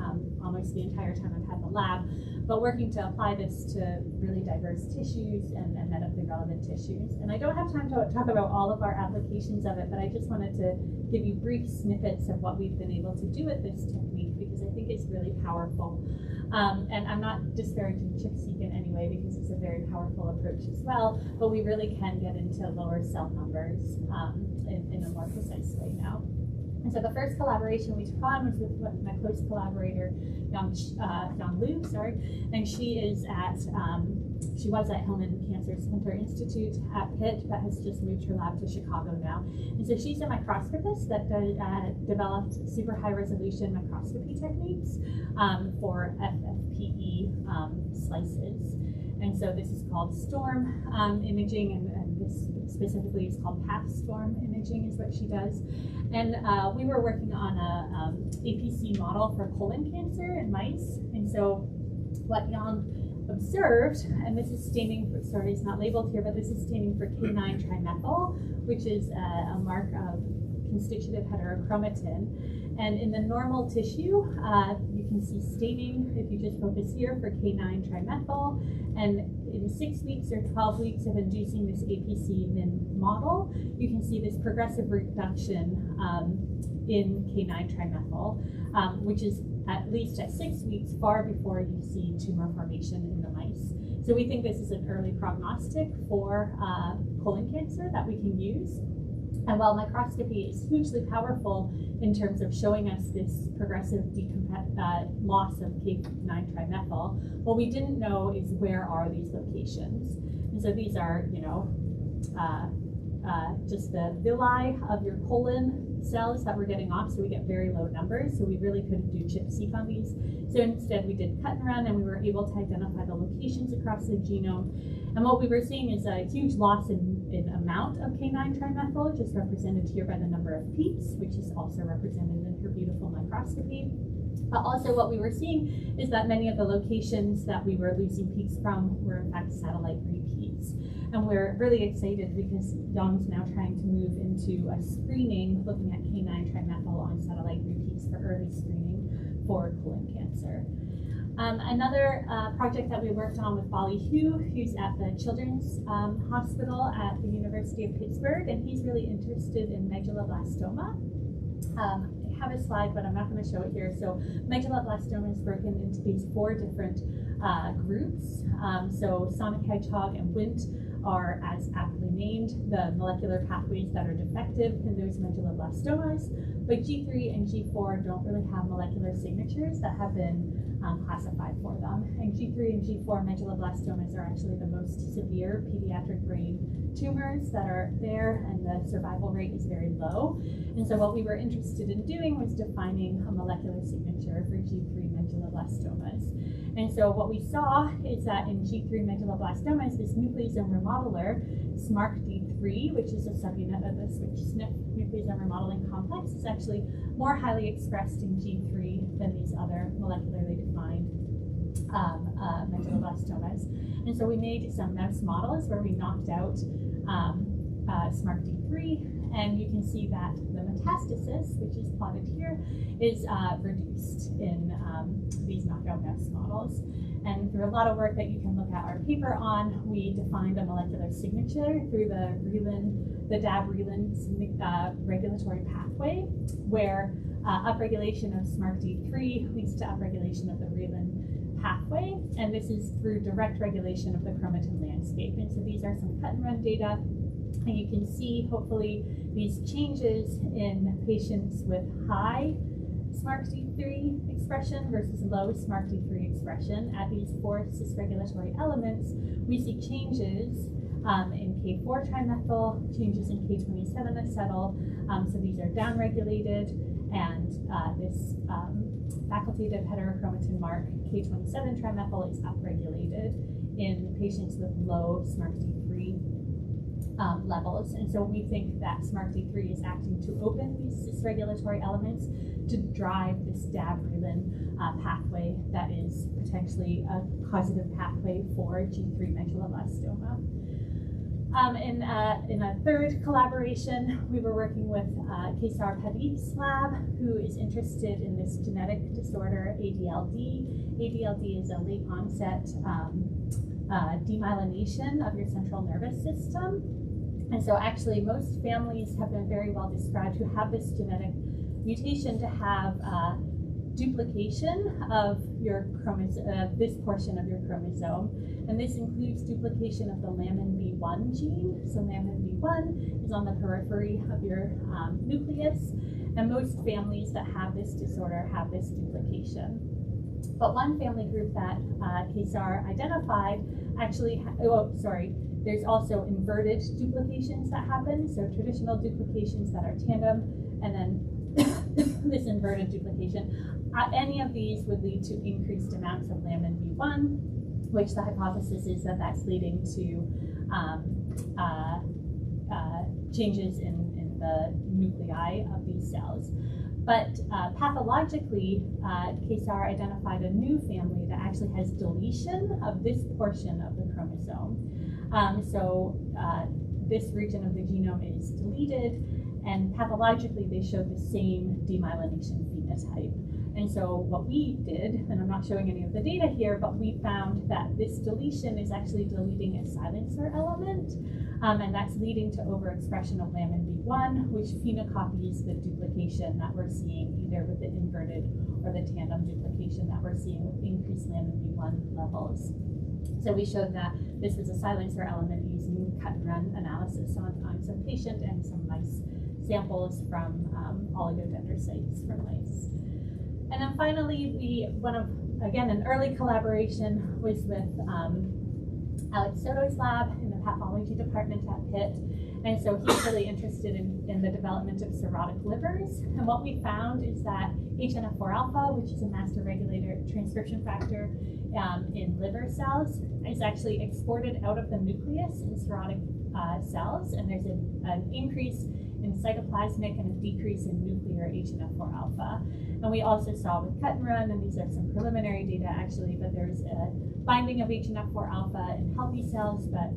almost the entire time I've had the lab, but working to apply this to really diverse tissues and medically relevant tissues. And I don't have time to talk about all of our applications of it, but I just wanted to give you brief snippets of what we've been able to do with this technique because I think it's really powerful. And I'm not disparaging ChIP-seq in any way because it's a very powerful approach as well, but we really can get into lower cell numbers in a more precise way now. And so the first collaboration we took on was with my close collaborator, Yang Liu, and she was at Hillman Cancer Center Institute at Pitt, but has just moved her lab to Chicago now. And so she's a microscopist that developed super high resolution microscopy techniques for FFPE slices. And so this is called STORM imaging, and this specifically is called path STORM imaging is what she does. And we were working on a APC model for colon cancer in mice. And so what Yang observed, and this is staining for, sorry, it's not labeled here, but this is staining for K9 trimethyl, which is a mark of constitutive heterochromatin. And in the normal tissue, you can see staining, if you just focus here, for K9 trimethyl. And in 6 weeks or 12 weeks of inducing this APC min model, you can see this progressive reduction in K9 trimethyl, which is at least at 6 weeks, far before you see tumor formation in the mice. So we think this is an early prognostic for colon cancer that we can use. And while microscopy is hugely powerful in terms of showing us this progressive loss of K9 trimethyl, what we didn't know is where are these locations. And so these are, just the villi of your colon cells that we're getting off, so we get very low numbers, so we really couldn't do ChIP-seq on these. So instead we did cut and run, and we were able to identify the locations across the genome. And what we were seeing is a huge loss in amount of K9-trimethyl, just represented here by the number of peaks, which is also represented in her beautiful microscopy. But also what we were seeing is that many of the locations that we were losing peaks from were in fact satellite repeats. And we're really excited because Young's now trying to move into a screening looking at K9-trimethyl on satellite repeats for early screening for colon cancer. Another project that we worked on with Bali Hu, who's at the Children's Hospital at the University of Pittsburgh, and he's really interested in medulloblastoma. I have a slide, but I'm not going to show it here. So medulloblastoma is broken into these 4 different groups. So sonic hedgehog and Wnt are, as aptly named, the molecular pathways that are defective in those medulloblastomas, but G3 and G4 don't really have molecular signatures that have been classified for them. And G3 and G4 medulloblastomas are actually the most severe pediatric brain tumors that are there, and the survival rate is very low. And so what we were interested in doing was defining a molecular signature for G3 medulloblastomas. And so what we saw is that in G3 medulloblastomas, this nucleosome remodeler, SMARCD3, which is a subunit of the switch-SNP nucleosome remodeling complex, is actually more highly expressed in G3 than these other molecularly defined medulloblastomas. And so we made some mouse models where we knocked out SMARCD3, and you can see that the metastasis, which is plotted here, is reduced in these knockout mouse models. And through a lot of work that you can look at our paper on, we defined a molecular signature through the DAB-relin regulatory pathway, where upregulation of SMARCD3 leads to upregulation of the relin pathway, and this is through direct regulation of the chromatin landscape. And so these are some cut and run data, and you can see hopefully these changes in patients with high SMARCD3 expression versus low SMARCD3 expression at these 4 cis-regulatory elements. We see changes in K4 trimethyl, changes in K27 acetyl, so these are downregulated, and this facultative heterochromatin mark K27 trimethyl is upregulated in patients with low SMARCD3 levels. And so we think that SMARCD3 is acting to open these cis-regulatory elements to drive this DAB-relin pathway that is potentially a causative pathway for G3 medulloblastoma. In a third collaboration, we were working with Kesar Padik's lab, who is interested in this genetic disorder, ADLD. ADLD is a late onset demyelination of your central nervous system. And so actually most families have been very well described who have this genetic mutation to have duplication of your chromosome, this portion of your chromosome. And this includes duplication of the lamin B1 gene. So lamin B1 is on the periphery of your nucleus. And most families that have this disorder have this duplication. But one family group that Kesar identified actually, there's also inverted duplications that happen. So traditional duplications that are tandem, and then this inverted duplication. Any of these would lead to increased amounts of lamin B1, which the hypothesis is that that's leading to changes in the nuclei of these cells. But pathologically, Kesar identified a new family that actually has deletion of this portion of the chromosome. This region of the genome is deleted, and pathologically they showed the same demyelination phenotype. And so what we did, and I'm not showing any of the data here, but we found that this deletion is actually deleting a silencer element, and that's leading to overexpression of lamin B1, which phenocopies the duplication that we're seeing either with the inverted or the tandem duplication that we're seeing with increased lamin B1 levels. So we showed that this was a silencer element using cut and run analysis on some patient and some mice samples from oligodendrocytes from mice. And then finally, an early collaboration was with Alex Soto's lab in the pathology department at Pitt. And so he's really interested in the development of cirrhotic livers. And what we found is that HNF4 alpha, which is a master regulator transcription factor in liver cells, is actually exported out of the nucleus in cirrhotic cells. And there's an increase in cytoplasmic and a decrease in nuclear HNF4 alpha. And we also saw with cut and run, and these are some preliminary data actually, but there's a binding of HNF4 alpha in healthy cells, but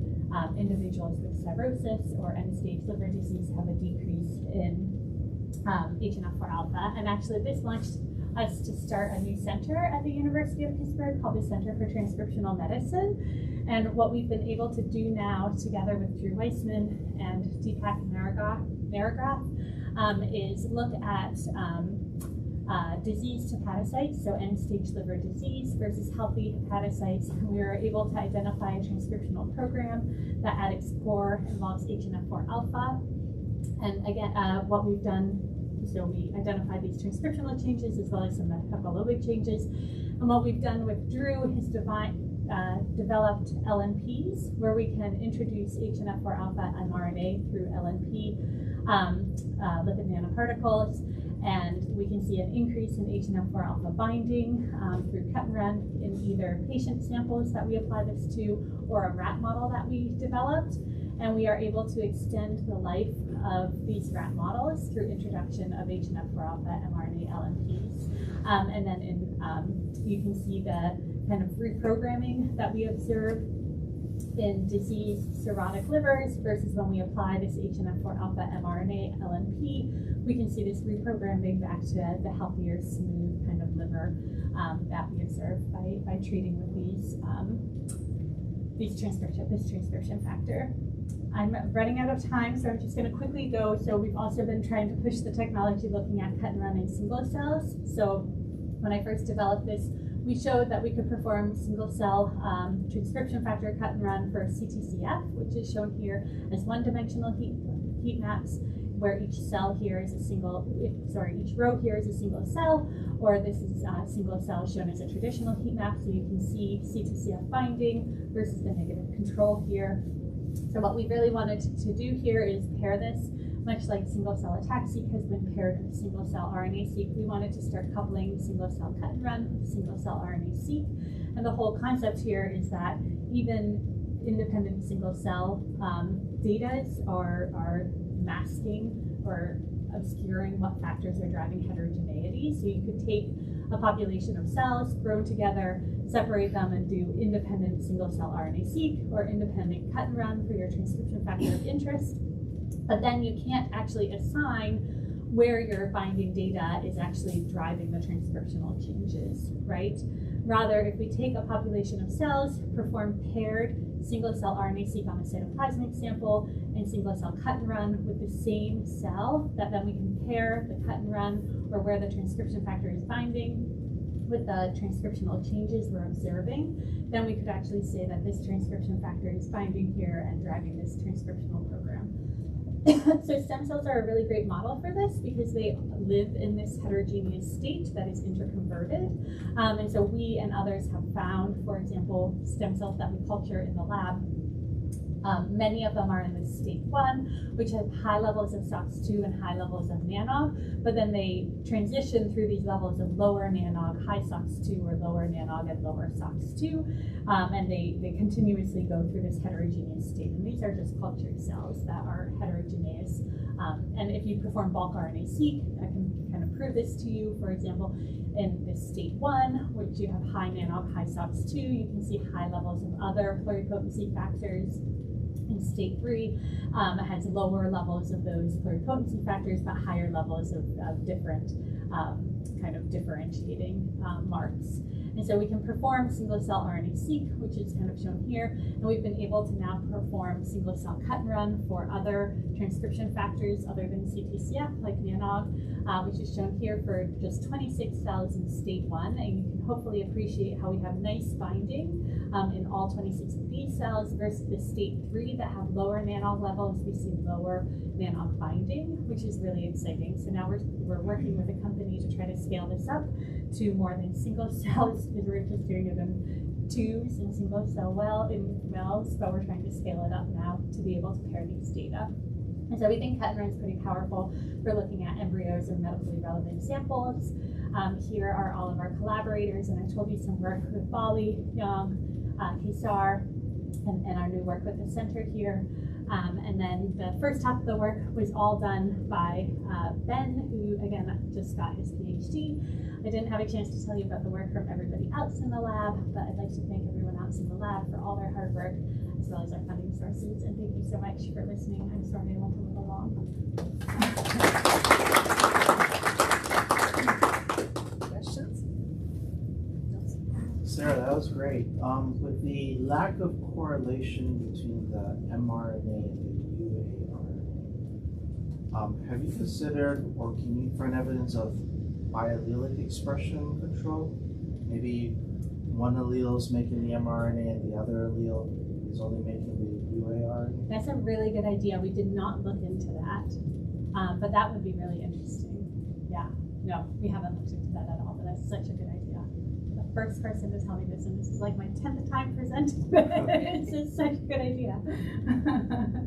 individuals with cirrhosis or end-stage liver disease have a decrease in HNF4 alpha. And actually this launched us to start a new center at the University of Pittsburgh called the Center for Transcriptional Medicine. And what we've been able to do now, together with Drew Weissman and Deepak Naragrath, is look at diseased hepatocytes, so end-stage liver disease versus healthy hepatocytes. And we were able to identify a transcriptional program that at its core involves HNF4 alpha. And again, what we've done, so we identified these transcriptional changes as well as some metabolomic changes. And what we've done with Drew is developed LNPs where we can introduce HNF4 alpha mRNA through LNP lipid nanoparticles. And we can see an increase in HNF4 alpha binding through cut and run in either patient samples that we apply this to or a rat model that we developed. And we are able to extend the life of these rat models through introduction of HNF4 alpha mRNA LNPs. And then you can see the kind of reprogramming that we observe in diseased cirrhotic livers versus when we apply this HNF4 alpha mRNA LNP. We can see this reprogramming back to the healthier, smooth kind of liver that we observe by treating with this transcription factor. I'm running out of time, so I'm just going to quickly go. So we've also been trying to push the technology looking at cut and run in single cells. So when I first developed this, we showed that we could perform single cell transcription factor cut and run for CTCF, which is shown here as one-dimensional heat maps, where each cell here is a single, each row here is a single cell, or this is a single cell shown as a traditional heat map. So you can see CTCF binding versus the negative control here. So what we really wanted to do here is pair this, much like single cell ATAC-seq has been paired with single cell RNA-seq. We wanted to start coupling single cell cut and run with single cell RNA-seq. And the whole concept here is that even independent single cell data are masking or obscuring what factors are driving heterogeneity. So you could take a population of cells, grow together, separate them, and do independent single cell RNA-seq or independent cut and run for your transcription factor of interest. But then you can't actually assign where your binding data is actually driving the transcriptional changes, right? Rather, if we take a population of cells, perform paired single cell RNA-seq on a cytoplasmic sample and single cell cut and run with the same cell, that then we can pair the cut and run or where the transcription factor is binding with the transcriptional changes we're observing, then we could actually say that this transcription factor is binding here and driving this transcriptional program. So stem cells are a really great model for this because they live in this heterogeneous state that is interconverted. And so we and others have found, for example, stem cells that we culture in the lab, many of them are in this state 1, which have high levels of SOX2 and high levels of NANOG, but then they transition through these levels of lower NANOG, high SOX2, or lower NANOG and lower SOX2, and they continuously go through this heterogeneous state. And these are just cultured cells that are heterogeneous. And if you perform bulk RNA-seq, I can kind of prove this to you. For example, in this state 1, which you have high NANOG, high SOX2, you can see high levels of other pluripotency factors. In state 3, it has lower levels of those pluripotency factors, but higher levels of different kind of differentiating marks. And so we can perform single cell RNA-seq, which is kind of shown here, and we've been able to now perform single cell cut and run for other transcription factors other than CTCF, like NANOG, which is shown here for just 26 cells in state 1, and you can hopefully appreciate how we have nice binding in all 26 of these cells versus the state 3 that have lower NANOG levels. We see lower NANOG binding, which is really exciting. So now we're working with a company to try to scale this up to more than single cells because we're interested in tubes in single cell wells, but we're trying to scale it up now to be able to pair these data. And so we think cut and run is pretty powerful for looking at embryos or medically relevant samples. Here are all of our collaborators, and I told you some work with Bali, Young, Kesar, and our new work with the center here. And then the first half of the work was all done by Ben, who again just got his PhD. I didn't have a chance to tell you about the work from everybody else in the lab, but I'd like to thank everyone else in the lab for all their hard work, as well as our funding sources. And thank you so much for listening. I'm sorry I went a little long. Questions? Sarah, that was great. With the lack of correlation between the mRNA and the UARNA, have you considered or can you find evidence of biallelic expression control? Maybe one allele is making the mRNA and the other allele is only making the UARNA? That's a really good idea. We did not look into that, but that would be really interesting. Yeah, no, we haven't looked into that at all, but that's such a good idea. The first person to tell me this, and this is like my 10th time presenting this. It's such a good idea.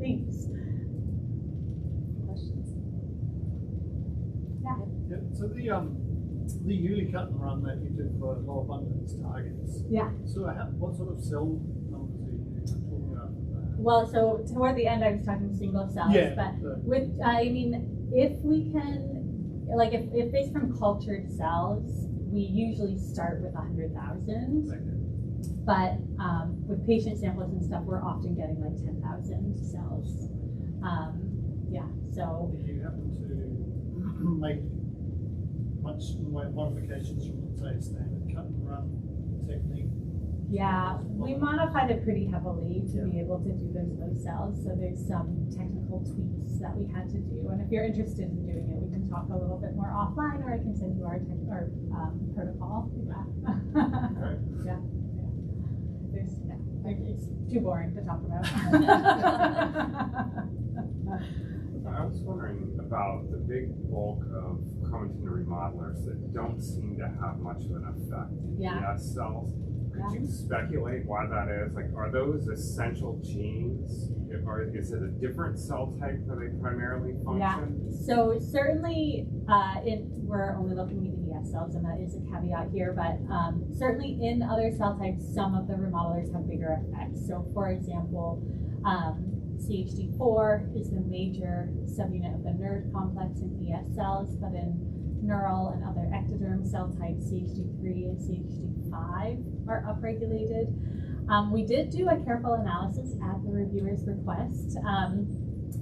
Thanks. Questions? Yeah. Yeah, so the Uli cut and run that you did for low abundance targets. Yeah. So what sort of cell numbers are you talking about? Well, so toward the end, I was talking single cells, Yeah, but with, I mean, if we can, like, if based from cultured cells, we usually start with 100,000. Okay. But with patient samples and stuff, we're often getting like 10,000 cells. Yeah, so. Do you happen to make much modifications from, let's say, a standard cut and run technique? Yeah, we modified it pretty heavily to be able to do those low cells. So there's some technical tweaks that we had to do. And if you're interested in doing it, we can talk a little bit more offline, or I can send you our protocol. Yeah. Yeah. It's too boring to talk about. I was wondering about the big bulk of chromatin remodelers that don't seem to have much of an effect in ES cells. Could you speculate why that is? Like, are those essential genes? Or is it a different cell type where they primarily function? Yeah, so certainly we're only looking at ES cells, and that is a caveat here, but certainly in other cell types, some of the remodelers have bigger effects. So for example, CHD4 is the major subunit of the NERD complex in ES cells, but in neural and other ectoderm cell types, CHD3 and CHD5 are upregulated. We did do a careful analysis at the reviewer's request,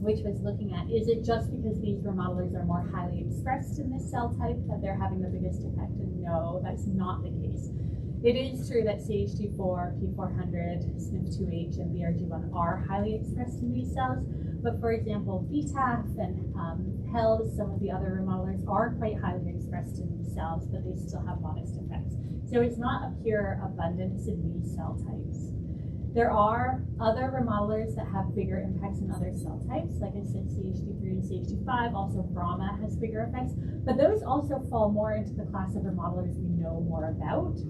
which was looking at, is it just because these remodelers are more highly expressed in this cell type that they're having the biggest effect? And no, that's not the case. It is true that CHD4, P400, SNP2H, and BRG1 are highly expressed in these cells, but for example, BTAF and HELS, some of the other remodelers, are quite highly expressed in these cells, but they still have modest effects. So it's not a pure abundance in these cell types. There are other remodelers that have bigger impacts in other cell types. Like I said, CHD3 and CHD5, also BRAMA has bigger effects, but those also fall more into the class of remodelers we know more about,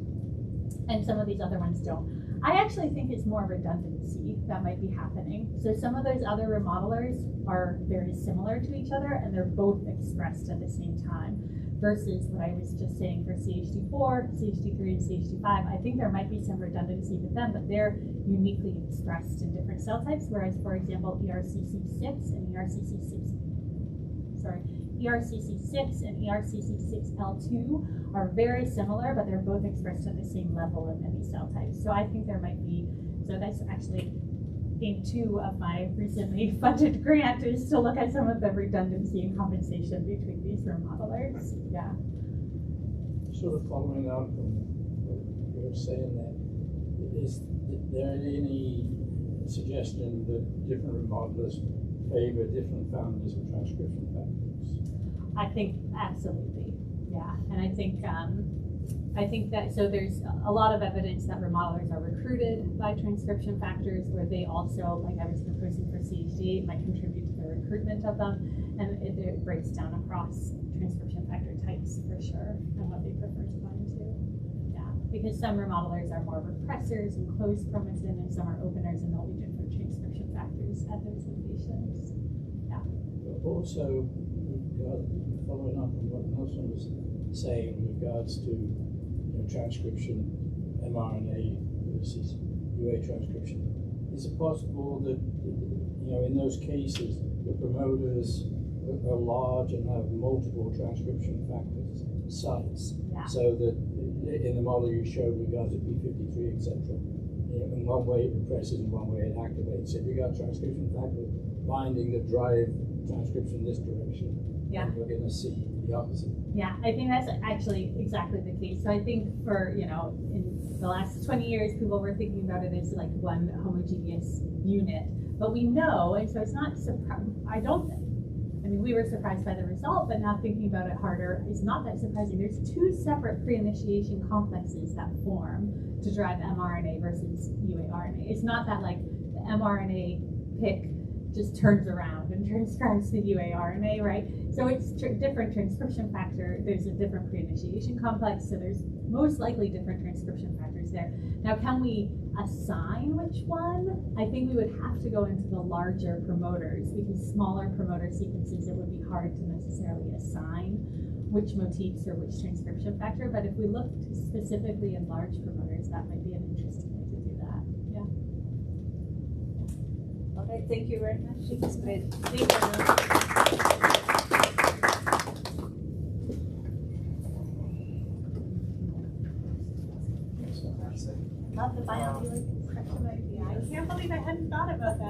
and some of these other ones don't. I actually think it's more redundancy that might be happening. So some of those other remodelers are very similar to each other, and they're both expressed at the same time, versus what I was just saying for CHD4, CHD3, and CHD5. I think there might be some redundancy with them, but they're uniquely expressed in different cell types, whereas, for example, ERCC6 and ERCC6 and ERCC6L2 are very similar, but they're both expressed at the same level in many cell types. So I think there might be, so that's actually aim 2 of my recently funded grant, is to look at some of the redundancy and compensation between these remodelers. Yeah. Sort of following on from what you were saying, that is there any suggestion that different remodelers favor different families of transcription factors? I think absolutely, yeah, and I think that, so there's a lot of evidence that remodelers are recruited by transcription factors, where they also, like I was proposing for CHD, might contribute to the recruitment of them, and it breaks down across transcription factor types for sure, and what they prefer to bind to. Yeah. because some remodelers are more repressors and close chromatin, and some are openers, and there'll be different transcription factors at those locations. Yeah. But also, following up on what Nelson was saying in regards to transcription, mRNA versus UA transcription, is it possible that in those cases the promoters are large and have multiple transcription factors sites, so that in the model you showed regards to P53, etc. In one way it represses, in one way it activates. If you got transcription factors binding that drive transcription this direction, then we're going to see the opposite. Yeah, I think that's actually exactly the case. So I think for, in the last 20 years, people were thinking about it as like one homogeneous unit. But we know, and so it's not we were surprised by the result, but now thinking about it harder is not that surprising. There's two separate pre-initiation complexes that form to drive mRNA versus UARNA. It's not that like the mRNA pick just turns around and transcribes the UARNA, right? So it's different transcription factor. There's a different pre-initiation complex, so there's most likely different transcription factors there. Now, can we assign which one? I think we would have to go into the larger promoters, because smaller promoter sequences, it would be hard to necessarily assign which motifs or which transcription factor. But if we looked specifically in large promoters, that might be an interesting way to do that. Yeah. Okay, thank you very much. It was great. Thank you. Love the biology expression idea. I can't believe I hadn't thought about that.